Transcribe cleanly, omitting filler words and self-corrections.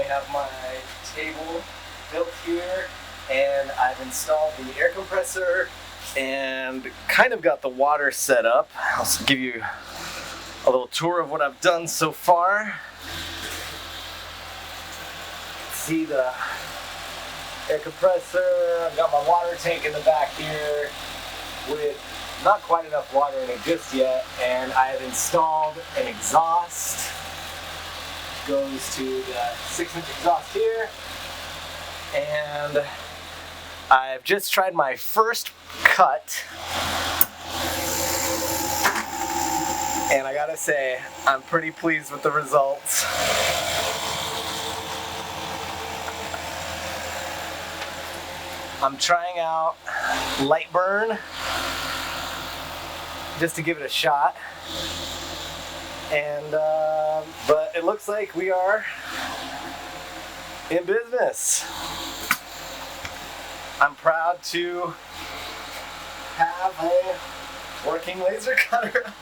have my table built here, and I've installed the air compressor and kind of got the water set up. I'll also give you a little tour of what I've done so far. See the air compressor. I've got my water tank in the back here with not quite enough water in it just yet, and I have installed an exhaust. Goes to the 6-inch exhaust here, and I've just tried my first cut, and I gotta say I'm pretty pleased with the results. I'm trying out light burn just to give it a shot, and but it looks like we are in business. I'm proud to have a working laser cutter.